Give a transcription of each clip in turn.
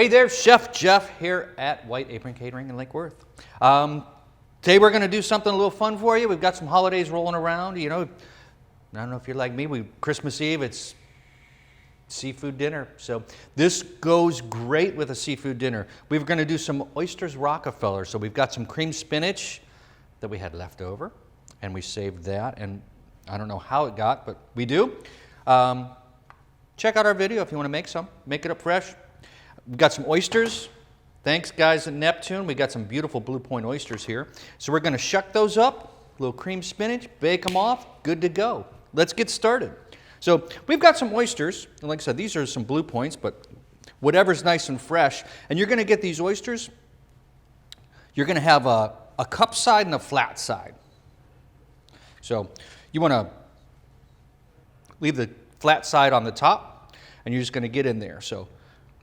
Hey there, Chef Jeff here at White Apron Catering in Lake Worth. Today we're going to do something a little fun for you. We've got some holidays rolling around. You know, I don't know if you're like me, Christmas Eve, it's seafood dinner. So this goes great with a seafood dinner. We're going to do some Oysters Rockefeller. So we've got some cream spinach that we had left over, and we saved that. And I don't know how it got, but we do. Check out our video if you want to make some. Make it up fresh. We've got some oysters. Thanks, guys at Neptune. We got some beautiful Blue Point oysters here. So we're going to shuck those up, a little cream spinach, bake them off, good to go. Let's get started. So we've got some oysters, and like I said, these are some Blue Points, but whatever's nice and fresh. And you're going to get these oysters, you're going to have a cup side and a flat side. So you want to leave the flat side on the top, and you're just going to get in there. So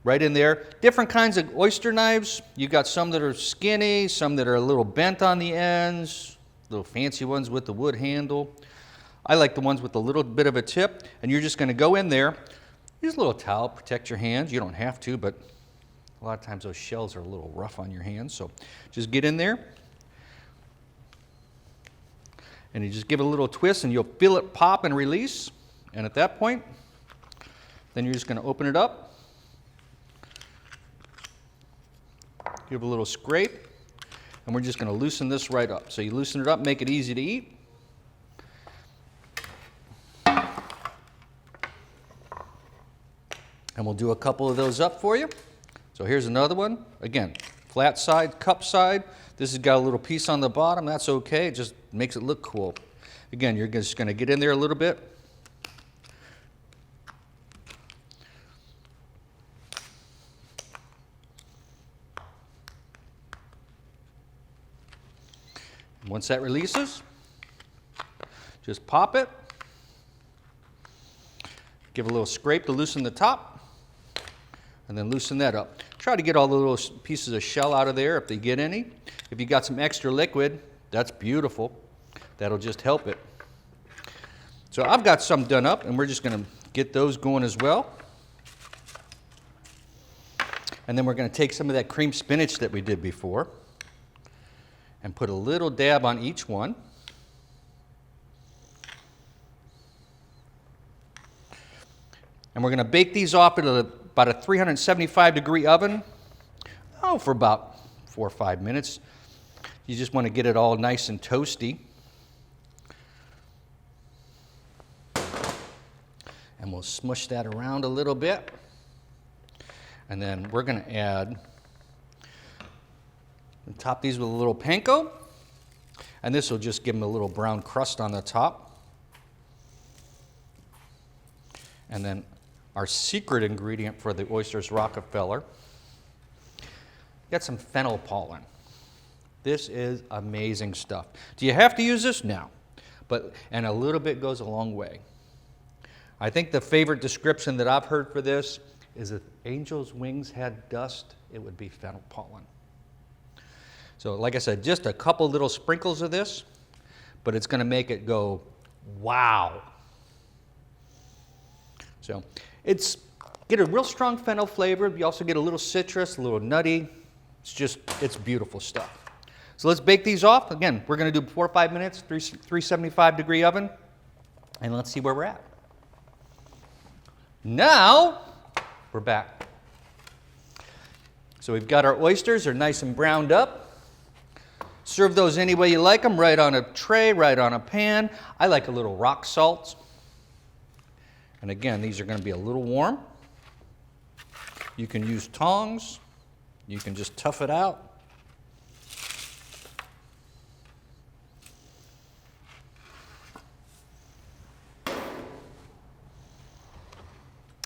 right in there. Different kinds of oyster knives. You've got some that are skinny, some that are a little bent on the ends, little fancy ones with the wood handle. I like the ones with a little bit of a tip, and you're just going to go in there. Use a little towel, protect your hands. You don't have to, but a lot of times those shells are a little rough on your hands, so just get in there. And you just give it a little twist, and you'll feel it pop and release. And at that point, then you're just going to open it up. Give it a little scrape, and we're just going to loosen this right up. So you loosen it up, make it easy to eat. And we'll do a couple of those up for you. So here's another one. Again, flat side, cup side. This has got a little piece on the bottom. That's okay. It just makes it look cool. Again, you're just going to get in there a little bit. Once that releases, just pop it. Give it a little scrape to loosen the top, and then loosen that up. Try to get all the little pieces of shell out of there if they get any. If you got some extra liquid, that's beautiful. That'll just help it. So I've got some done up, and we're just going to get those going as well. And then we're going to take some of that cream spinach that we did before and put a little dab on each one. And we're going to bake these off at about a 375-degree oven, for about 4 or 5 minutes. You just want to get it all nice and toasty. And we'll smush that around a little bit. And then we're going to add, top these with a little panko, and this will just give them a little brown crust on the top. And then our secret ingredient for the Oysters Rockefeller, get some fennel pollen. This is amazing stuff. Do you have to use this? No, and a little bit goes a long way. I think the favorite description that I've heard for this is if angel's wings had dust, it would be fennel pollen. So like I said, just a couple little sprinkles of this, but it's going to make it go, wow. So get a real strong fennel flavor. You also get a little citrus, a little nutty. It's beautiful stuff. So let's bake these off. Again, we're going to do 4 or 5 minutes, 375-degree oven, and let's see where we're at. Now, we're back. So we've got our oysters. They're nice and browned up. Serve those any way you like them, right on a tray, right on a pan. I like a little rock salt. And again, these are going to be a little warm. You can use tongs. You can just tough it out.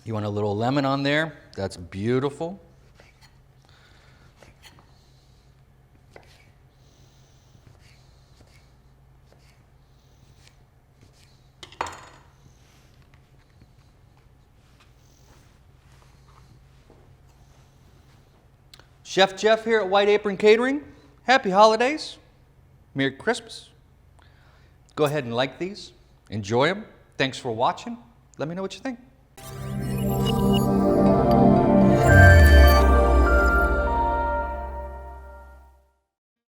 You want a little lemon on there? That's beautiful. Chef Jeff here at White Apron Catering. Happy holidays. Merry Christmas. Go ahead and like these. Enjoy them. Thanks for watching. Let me know what you think.